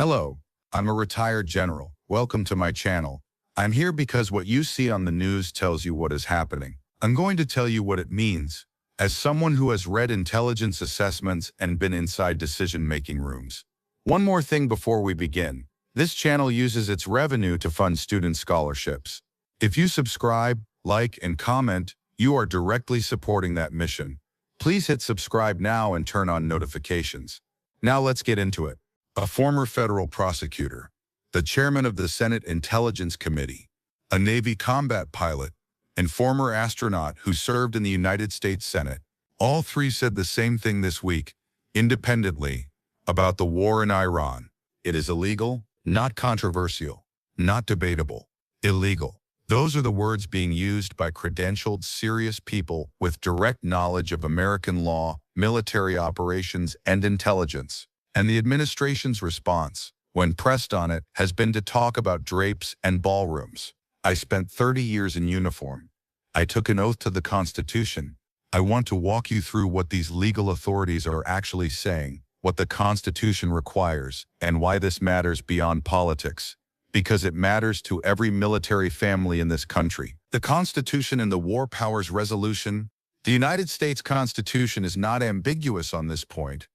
Hello, I'm a retired general. Welcome to my channel. I'm here because what you see on the news tells you what is happening. I'm going to tell you what it means, as someone who has read intelligence assessments and been inside decision-making rooms. One more thing before we begin. This channel uses its revenue to fund student scholarships. If you subscribe, like, and comment, you are directly supporting that mission. Please hit subscribe now and turn on notifications. Now let's get into it. A former federal prosecutor, the chairman of the Senate Intelligence Committee, a Navy combat pilot, and former astronaut who served in the United States Senate. All three said the same thing this week, independently, about the war in Iran. It is illegal, not controversial, not debatable, illegal. Those are the words being used by credentialed, serious people with direct knowledge of American law, military operations, and intelligence. And the administration's response, when pressed on it, has been to talk about drapes and ballrooms. I spent 30 years in uniform. I took an oath to the Constitution. I want to walk you through what these legal authorities are actually saying, what the Constitution requires, and why this matters beyond politics. Because it matters to every military family in this country. The Constitution and the War Powers Resolution. The United States Constitution is not ambiguous on this point.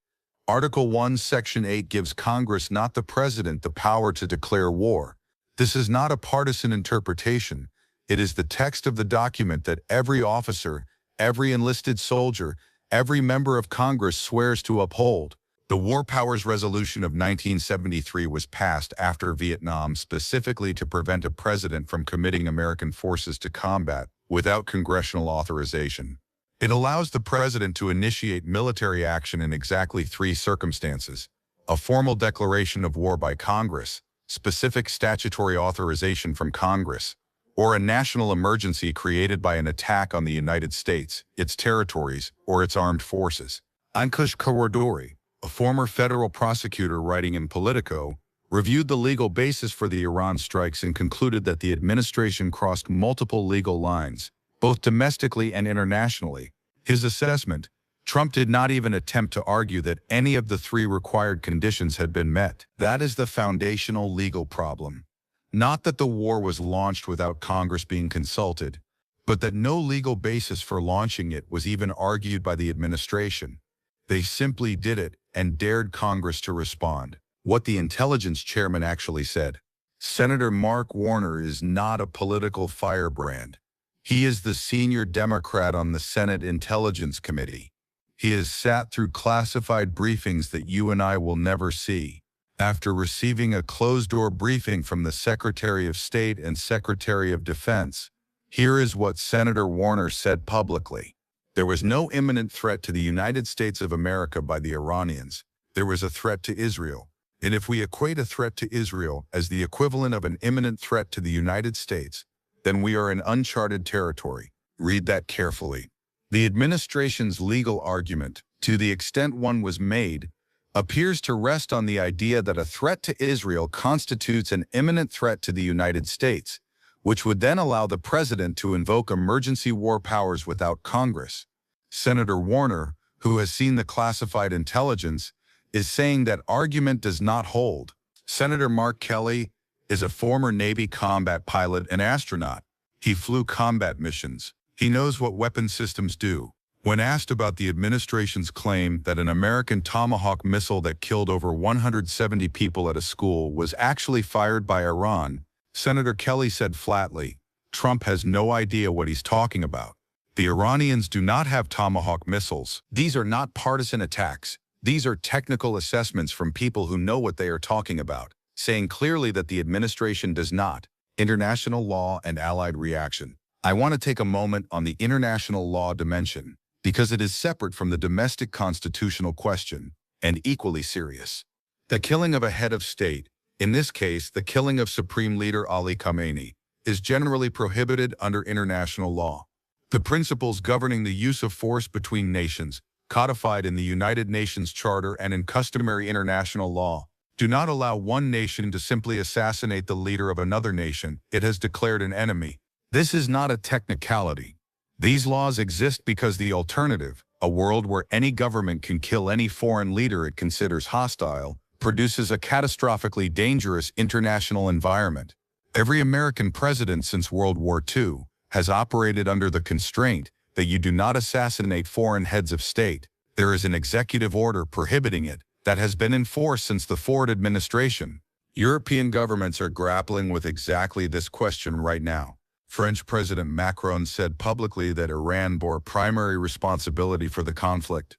Article 1, Section 8 gives Congress, not the President, the power to declare war. This is not a partisan interpretation. It is the text of the document that every officer, every enlisted soldier, every member of Congress swears to uphold. The War Powers Resolution of 1973 was passed after Vietnam specifically to prevent a president from committing American forces to combat without congressional authorization. It allows the president to initiate military action in exactly three circumstances: a formal declaration of war by Congress, specific statutory authorization from Congress, or a national emergency created by an attack on the United States, its territories, or its armed forces. Ankush Kawadori, a former federal prosecutor writing in Politico, reviewed the legal basis for the Iran strikes and concluded that the administration crossed multiple legal lines, both domestically and internationally. His assessment: Trump did not even attempt to argue that any of the three required conditions had been met. That is the foundational legal problem. Not that the war was launched without Congress being consulted, but that no legal basis for launching it was even argued by the administration. They simply did it and dared Congress to respond. What the intelligence chairman actually said: Senator Mark Warner is not a political firebrand. He is the senior Democrat on the Senate Intelligence Committee. He has sat through classified briefings that you and I will never see. After receiving a closed-door briefing from the Secretary of State and Secretary of Defense, here is what Senator Warner said publicly. There was no imminent threat to the United States of America by the Iranians. There was a threat to Israel. And if we equate a threat to Israel as the equivalent of an imminent threat to the United States, then we are in uncharted territory. Read that carefully. The administration's legal argument, to the extent one was made, appears to rest on the idea that a threat to Israel constitutes an imminent threat to the United States, which would then allow the president to invoke emergency war powers without Congress. Senator Warner, who has seen the classified intelligence, is saying that argument does not hold. Senator Mark Kelly is a former Navy combat pilot and astronaut. He flew combat missions. He knows what weapon systems do. When asked about the administration's claim that an American Tomahawk missile that killed over 170 people at a school was actually fired by Iran, Senator Kelly said flatly, Trump has no idea what he's talking about. The Iranians do not have Tomahawk missiles. These are not partisan attacks. These are technical assessments from people who know what they are talking about, saying clearly that the administration does not. International law and allied reaction. I want to take a moment on the international law dimension, because it is separate from the domestic constitutional question, and equally serious. The killing of a head of state, in this case the killing of Supreme Leader Ali Khamenei, is generally prohibited under international law. The principles governing the use of force between nations, codified in the United Nations Charter and in customary international law, do not allow one nation to simply assassinate the leader of another nation it has declared an enemy. This is not a technicality. These laws exist because the alternative, a world where any government can kill any foreign leader it considers hostile, produces a catastrophically dangerous international environment. Every American president since World War II has operated under the constraint that you do not assassinate foreign heads of state. There is an executive order prohibiting it that has been in force since the Ford administration. European governments are grappling with exactly this question right now. French President Macron said publicly that Iran bore primary responsibility for the conflict,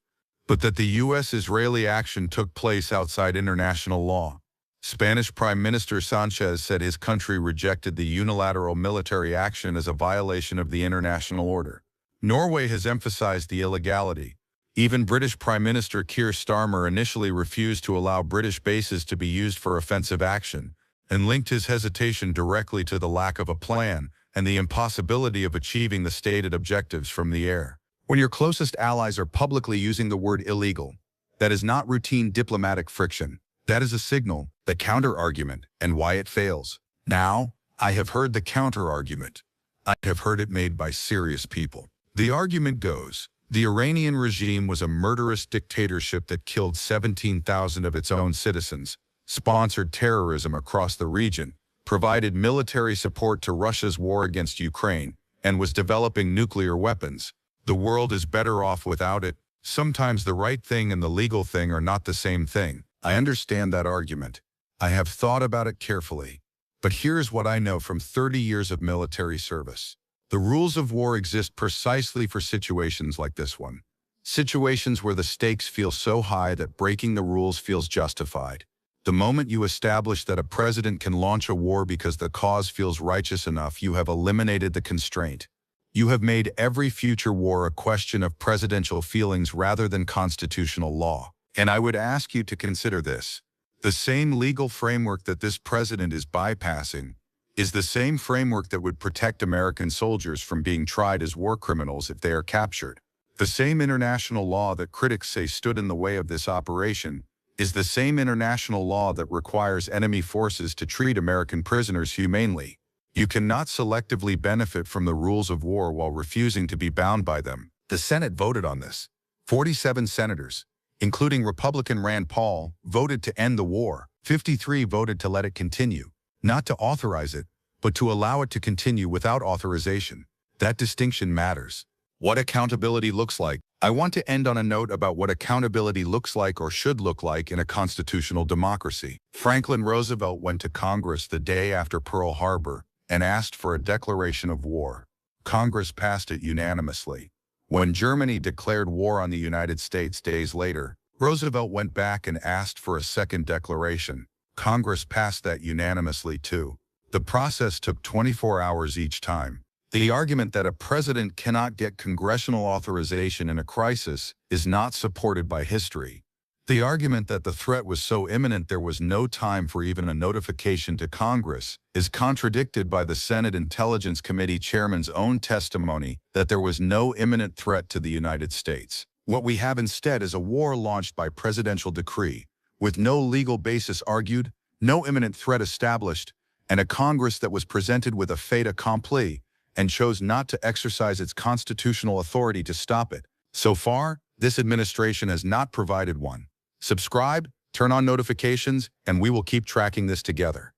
but that the U.S.-Israeli action took place outside international law. Spanish Prime Minister Sanchez said his country rejected the unilateral military action as a violation of the international order. Norway has emphasized the illegality. Even British Prime Minister Keir Starmer initially refused to allow British bases to be used for offensive action, and linked his hesitation directly to the lack of a plan and the impossibility of achieving the stated objectives from the air. When your closest allies are publicly using the word illegal, that is not routine diplomatic friction. That is a signal, the counter-argument, and why it fails. Now, I have heard the counter-argument. I have heard it made by serious people. The argument goes, the Iranian regime was a murderous dictatorship that killed 17,000 of its own citizens, sponsored terrorism across the region, provided military support to Russia's war against Ukraine, and was developing nuclear weapons. The world is better off without it. Sometimes the right thing and the legal thing are not the same thing. I understand that argument. I have thought about it carefully. But here's what I know from 30 years of military service. The rules of war exist precisely for situations like this one. Situations where the stakes feel so high that breaking the rules feels justified. The moment you establish that a president can launch a war because the cause feels righteous enough, you have eliminated the constraint. You have made every future war a question of presidential feelings rather than constitutional law. And I would ask you to consider this. The same legal framework that this president is bypassing is the same framework that would protect American soldiers from being tried as war criminals if they are captured. The same international law that critics say stood in the way of this operation is the same international law that requires enemy forces to treat American prisoners humanely. You cannot selectively benefit from the rules of war while refusing to be bound by them. The Senate voted on this. 47 senators, including Republican Rand Paul, voted to end the war. 53 voted to let it continue. Not to authorize it, but to allow it to continue without authorization. That distinction matters. What accountability looks like. I want to end on a note about what accountability looks like or should look like in a constitutional democracy. Franklin Roosevelt went to Congress the day after Pearl Harbor and asked for a declaration of war. Congress passed it unanimously. When Germany declared war on the United States days later, Roosevelt went back and asked for a second declaration. Congress passed that unanimously too. The process took 24 hours each time. The argument that a president cannot get congressional authorization in a crisis is not supported by history. The argument that the threat was so imminent there was no time for even a notification to Congress is contradicted by the Senate Intelligence Committee chairman's own testimony that there was no imminent threat to the United States. What we have instead is a war launched by presidential decree, with no legal basis argued, no imminent threat established, and a Congress that was presented with a fait accompli and chose not to exercise its constitutional authority to stop it. So far, this administration has not provided one. Subscribe, turn on notifications, and we will keep tracking this together.